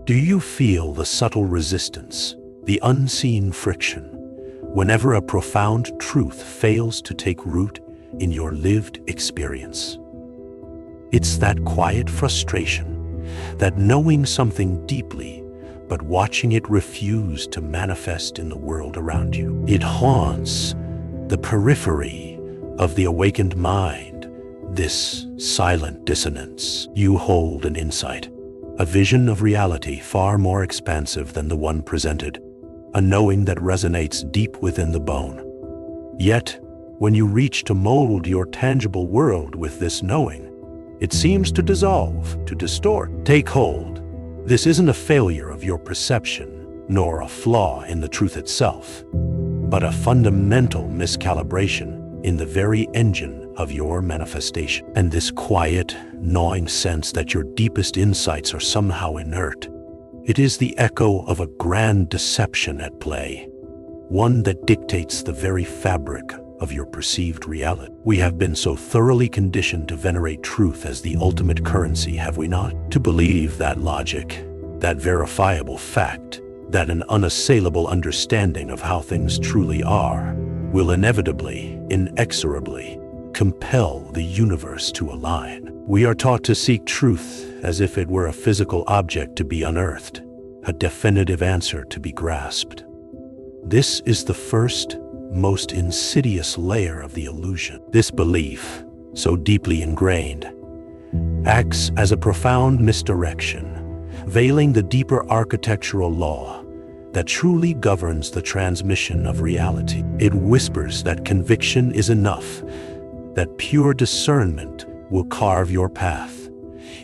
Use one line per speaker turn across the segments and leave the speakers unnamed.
Do you feel the subtle resistance, the unseen friction, whenever a profound truth fails to take root in your lived experience? It's that quiet frustration, that knowing something deeply, but watching it refuse to manifest in the world around you. It haunts the periphery of the awakened mind, this silent dissonance. You hold an insight, a vision of reality far more expansive than the one presented, a knowing that resonates deep within the bone. Yet, when you reach to mold your tangible world with this knowing, it seems to dissolve, to distort. Take hold. This isn't a failure of your perception, nor a flaw in the truth itself, but a fundamental miscalibration in the very engine of your manifestation. And this quiet, gnawing sense that your deepest insights are somehow inert, it is the echo of a grand deception at play, one that dictates the very fabric of your perceived reality. We have been so thoroughly conditioned to venerate truth as the ultimate currency, have we not? To believe that logic, that verifiable fact, that an unassailable understanding of how things truly are will inevitably, inexorably, compel the universe to align. We are taught to seek truth as if it were a physical object to be unearthed, a definitive answer to be grasped. This is the first, most insidious layer of the illusion. This belief, so deeply ingrained, acts as a profound misdirection, veiling the deeper architectural law that truly governs the transmission of reality. It whispers that conviction is enough, that pure discernment will carve your path,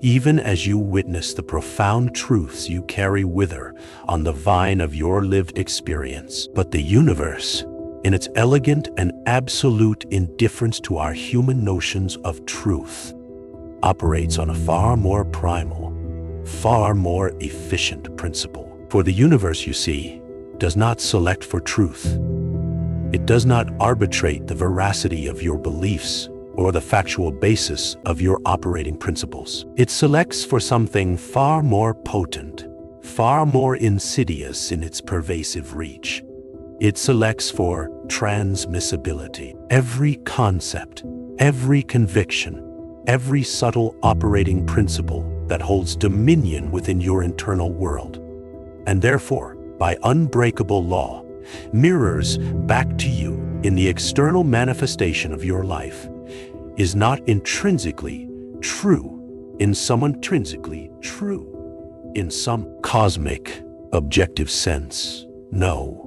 even as you witness the profound truths you carry wither on the vine of your lived experience. But the universe, in its elegant and absolute indifference to our human notions of truth, operates on a far more primal, far more efficient principle. For the universe, you see, does not select for truth. It does not arbitrate the veracity of your beliefs or the factual basis of your operating principles. It selects for something far more potent, far more insidious in its pervasive reach. It selects for transmissibility. Every concept, every conviction, every subtle operating principle that holds dominion within your internal world, and therefore, by unbreakable law, mirrors back to you in the external manifestation of your life, is not intrinsically true in some intrinsically true in some cosmic, objective sense. No.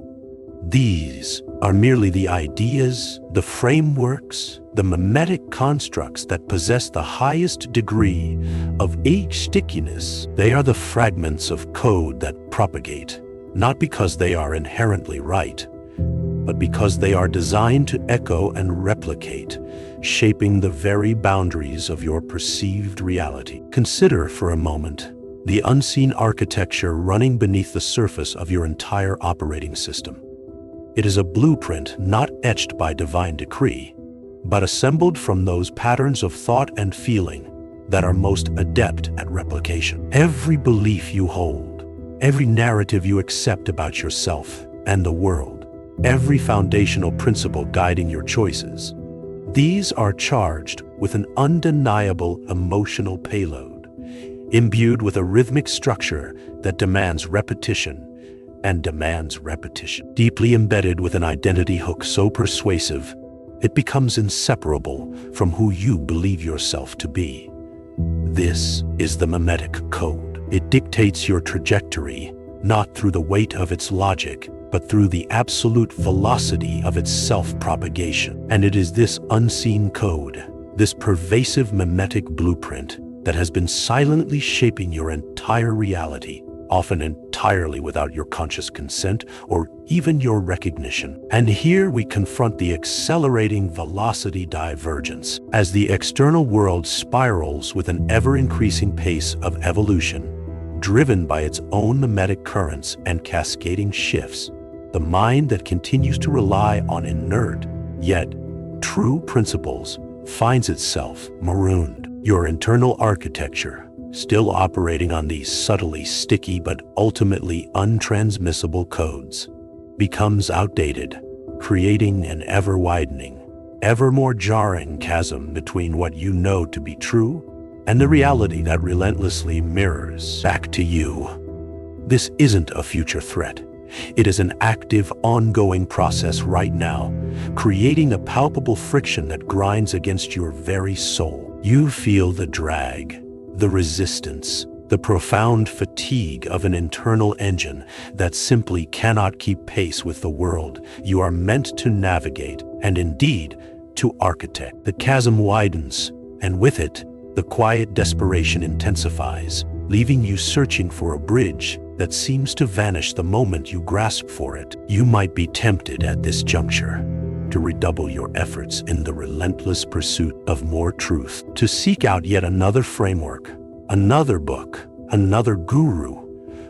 These are merely the ideas, the frameworks, the memetic constructs that possess the highest degree of stickiness. They are the fragments of code that propagate, not because they are inherently right, but because they are designed to echo and replicate, shaping the very boundaries of your perceived reality. Consider for a moment the unseen architecture running beneath the surface of your entire operating system. It is a blueprint not etched by divine decree, but assembled from those patterns of thought and feeling that are most adept at replication. Every belief you hold, every narrative you accept about yourself and the world, every foundational principle guiding your choices, these are charged with an undeniable emotional payload, imbued with a rhythmic structure that demands repetition and demands repetition. Deeply embedded with an identity hook so persuasive, it becomes inseparable from who you believe yourself to be. This is the memetic code. It dictates your trajectory, not through the weight of its logic, but through the absolute velocity of its self-propagation. And it is this unseen code, this pervasive memetic blueprint, that has been silently shaping your entire reality, often entirely without your conscious consent or even your recognition. And here we confront the accelerating velocity divergence. As the external world spirals with an ever-increasing pace of evolution, driven by its own memetic currents and cascading shifts, the mind that continues to rely on inert, yet true principles finds itself marooned. Your internal architecture, still operating on these subtly sticky but ultimately untransmissible codes, becomes outdated, creating an ever-widening, ever more jarring chasm between what you know to be true and the reality that relentlessly mirrors back to you. This isn't a future threat. It is an active, ongoing process right now, creating a palpable friction that grinds against your very soul. You feel the drag, the resistance, the profound fatigue of an internal engine that simply cannot keep pace with the world you are meant to navigate and indeed to architect. The chasm widens, and with it, the quiet desperation intensifies, leaving you searching for a bridge that seems to vanish the moment you grasp for it. You might be tempted at this juncture to redouble your efforts in the relentless pursuit of more truth, to seek out yet another framework, another book, another guru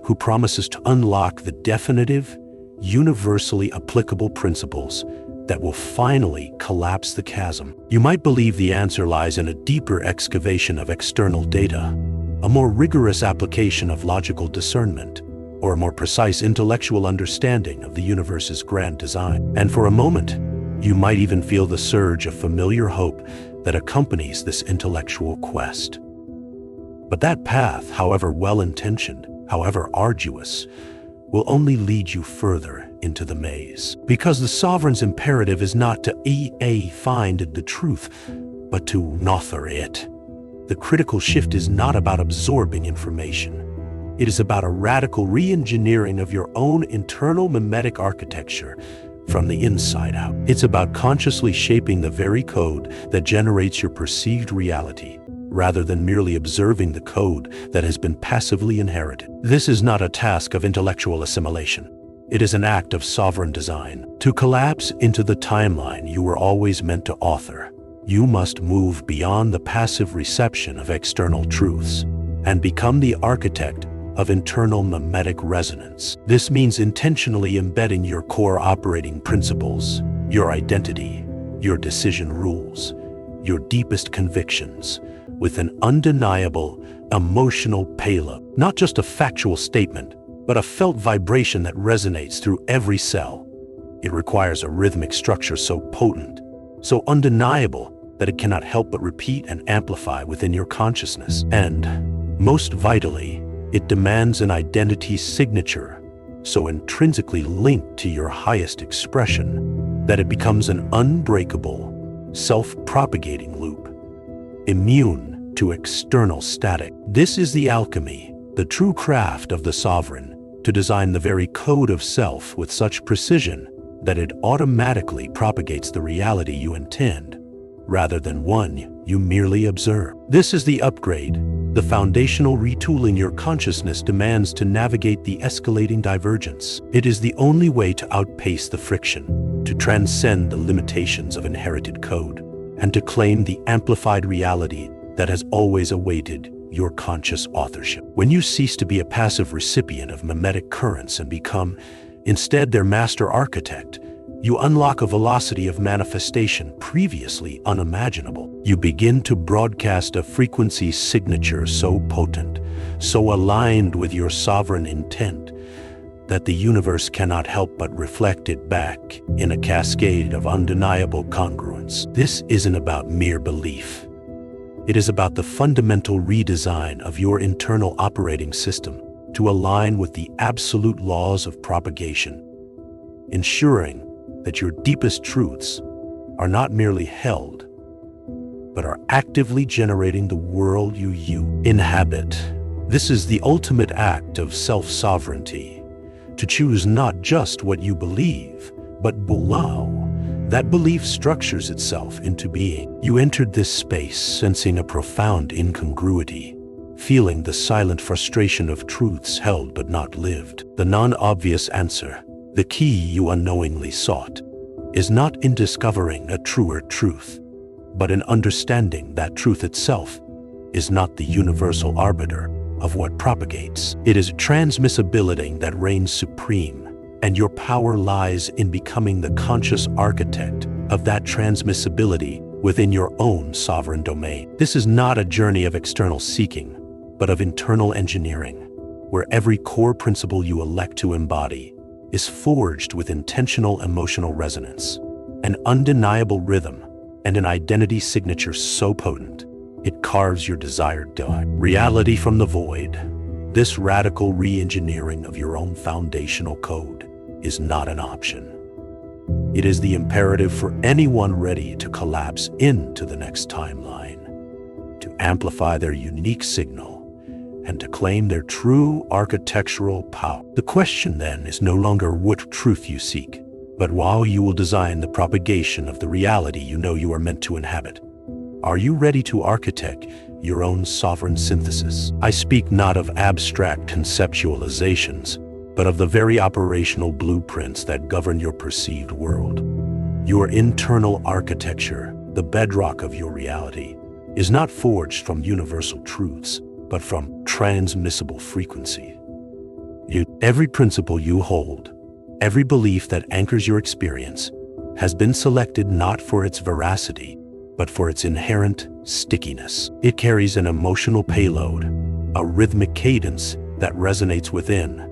who promises to unlock the definitive, universally applicable principles that will finally collapse the chasm. You might believe the answer lies in a deeper excavation of external data, a more rigorous application of logical discernment, or a more precise intellectual understanding of the universe's grand design. And for a moment, you might even feel the surge of familiar hope that accompanies this intellectual quest. But that path, however well-intentioned, however arduous, will only lead you further into the maze. Because the sovereign's imperative is not to find the truth, but to author it. The critical shift is not about absorbing information. It is about a radical re-engineering of your own internal memetic architecture from the inside out. It's about consciously shaping the very code that generates your perceived reality, rather than merely observing the code that has been passively inherited. This is not a task of intellectual assimilation. It is an act of sovereign design. To collapse into the timeline you were always meant to author, you must move beyond the passive reception of external truths and become the architect of internal memetic resonance. This means intentionally embedding your core operating principles, your identity, your decision rules, your deepest convictions, with an undeniable emotional payload. Not just a factual statement, but a felt vibration that resonates through every cell. It requires a rhythmic structure so potent, so undeniable, that it cannot help but repeat and amplify within your consciousness. And, most vitally, it demands an identity signature so intrinsically linked to your highest expression that it becomes an unbreakable, self-propagating loop, immune to external static. This is the alchemy, the true craft of the sovereign, to design the very code of self with such precision that it automatically propagates the reality you intend, rather than one you merely observe. This is the upgrade, the foundational retooling your consciousness demands to navigate the escalating divergence. It is the only way to outpace the friction, to transcend the limitations of inherited code, and to claim the amplified reality that has always awaited your conscious authorship. When you cease to be a passive recipient of memetic currents and become, instead, their master architect, you unlock a velocity of manifestation previously unimaginable. You begin to broadcast a frequency signature so potent, so aligned with your sovereign intent, that the universe cannot help but reflect it back in a cascade of undeniable congruence. This isn't about mere belief. It is about the fundamental redesign of your internal operating system to align with the absolute laws of propagation, ensuring that your deepest truths are not merely held, but are actively generating the world you inhabit. This is the ultimate act of self-sovereignty, to choose not just what you believe, but below. That belief structures itself into being. You entered this space sensing a profound incongruity, feeling the silent frustration of truths held but not lived. The non-obvious answer, the key you unknowingly sought, is not in discovering a truer truth, but in understanding that truth itself is not the universal arbiter of what propagates. It is transmissibility that reigns supreme, and your power lies in becoming the conscious architect of that transmissibility within your own sovereign domain. This is not a journey of external seeking, but of internal engineering, where every core principle you elect to embody is forged with intentional emotional resonance, an undeniable rhythm, and an identity signature so potent it carves your desired reality from the void. This radical re-engineering of your own foundational code is not an option. It is the imperative for anyone ready to collapse into the next timeline, to amplify their unique signal, and to claim their true architectural power. The question then is no longer what truth you seek, but how you will design the propagation of the reality you know you are meant to inhabit. Are you ready to architect your own sovereign synthesis? I speak not of abstract conceptualizations, but of the very operational blueprints that govern your perceived world. Your internal architecture, the bedrock of your reality, is not forged from universal truths, but from transmissible frequency. Every principle you hold, every belief that anchors your experience, has been selected not for its veracity, but for its inherent stickiness. It carries an emotional payload, a rhythmic cadence that resonates within,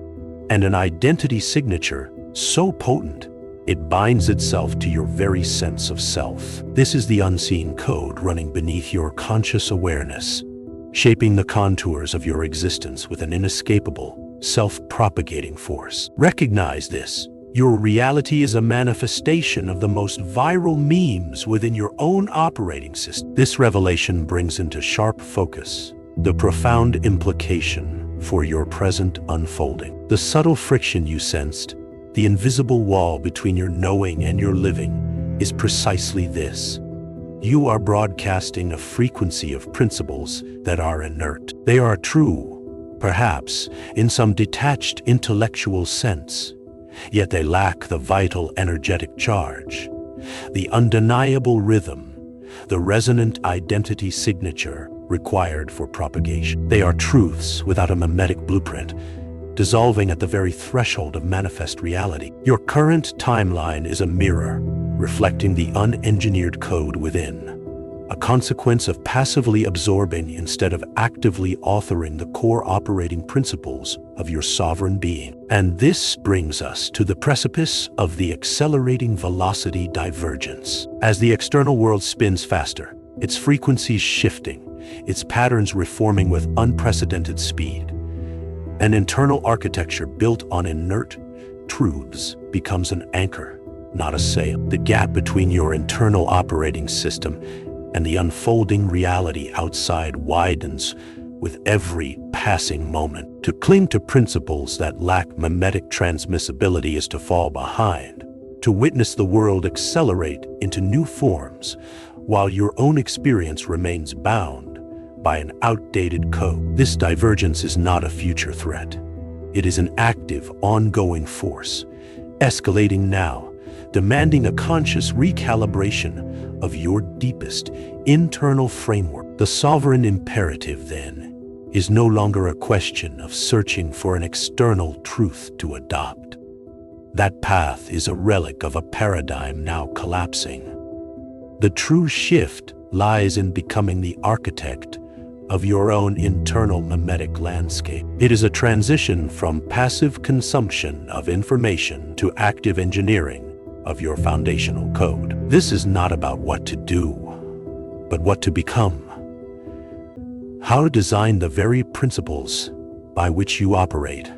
and an identity signature so potent it binds itself to your very sense of self. This is the unseen code running beneath your conscious awareness, shaping the contours of your existence with an inescapable, self-propagating force. Recognize this. Your reality is a manifestation of the most viral memes within your own operating system. This revelation brings into sharp focus the profound implication for your present unfolding. The subtle friction you sensed, the invisible wall between your knowing and your living, is precisely this. You are broadcasting a frequency of principles that are inert. They are true, perhaps, in some detached intellectual sense, yet they lack the vital energetic charge, the undeniable rhythm, the resonant identity signature required for propagation. They are truths without a memetic blueprint, dissolving at the very threshold of manifest reality. Your current timeline is a mirror, reflecting the unengineered code within, a consequence of passively absorbing instead of actively authoring the core operating principles of your sovereign being. And this brings us to the precipice of the accelerating velocity divergence. As the external world spins faster, its frequencies shifting, its patterns reforming with unprecedented speed, an internal architecture built on inert truths becomes an anchor, not a sail. The gap between your internal operating system and the unfolding reality outside widens with every passing moment. To cling to principles that lack memetic transmissibility is to fall behind, to witness the world accelerate into new forms while your own experience remains bound by an outdated code. This divergence is not a future threat. It is an active, ongoing force, escalating now, demanding a conscious recalibration of your deepest internal framework. The sovereign imperative, then, is no longer a question of searching for an external truth to adopt. That path is a relic of a paradigm now collapsing. The true shift lies in becoming the architect of your own internal memetic landscape. It is a transition from passive consumption of information to active engineering of your foundational code. This is not about what to do, but what to become. How to design the very principles by which you operate,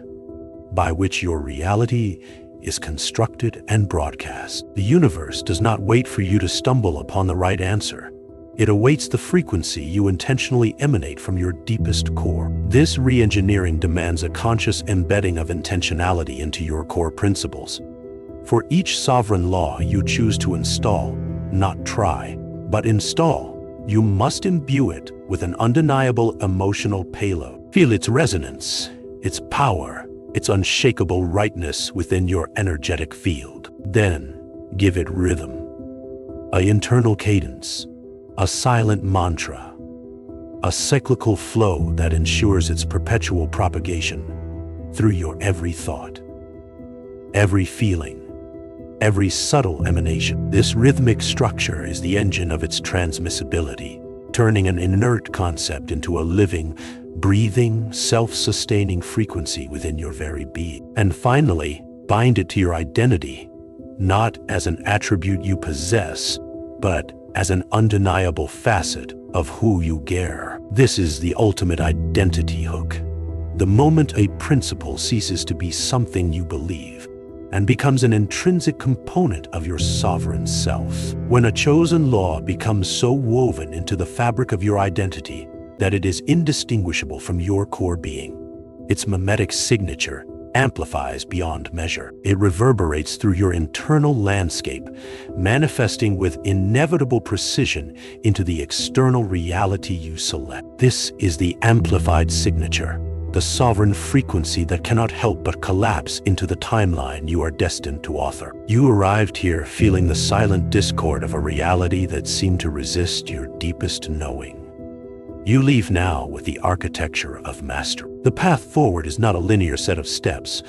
by which your reality is constructed and broadcast. The universe does not wait for you to stumble upon the right answer. It awaits the frequency you intentionally emanate from your deepest core. This re-engineering demands a conscious embedding of intentionality into your core principles. For each sovereign law you choose to install, not try, but install, you must imbue it with an undeniable emotional payload. Feel its resonance, its power, its unshakable rightness within your energetic field. Then, give it rhythm, an internal cadence, a silent mantra, a cyclical flow that ensures its perpetual propagation through your every thought, every feeling, every subtle emanation. This rhythmic structure is the engine of its transmissibility, turning an inert concept into a living, breathing, self-sustaining frequency within your very being. And finally, bind it to your identity, not as an attribute you possess, but as an undeniable facet of who you are. This is the ultimate identity hook. The moment a principle ceases to be something you believe and becomes an intrinsic component of your sovereign self. When a chosen law becomes so woven into the fabric of your identity that it is indistinguishable from your core being, its memetic signature amplifies beyond measure. It reverberates through your internal landscape, manifesting with inevitable precision into the external reality you select. This is the amplified signature, the sovereign frequency that cannot help but collapse into the timeline you are destined to author. You arrived here feeling the silent discord of a reality that seemed to resist your deepest knowing. You leave now with the architecture of mastery. The path forward is not a linear set of steps,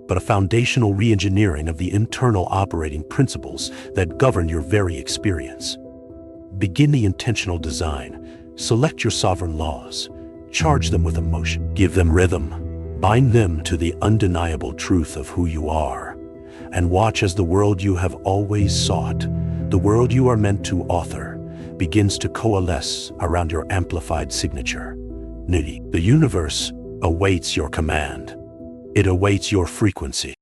but a foundational re-engineering of the internal operating principles that govern your very experience. Begin the intentional design. Select your sovereign laws. Charge them with emotion. Give them rhythm. Bind them to the undeniable truth of who you are. And watch as the world you have always sought, the world you are meant to author, begins to coalesce around your amplified signature. Nidhi. The universe awaits your command. It awaits your frequency.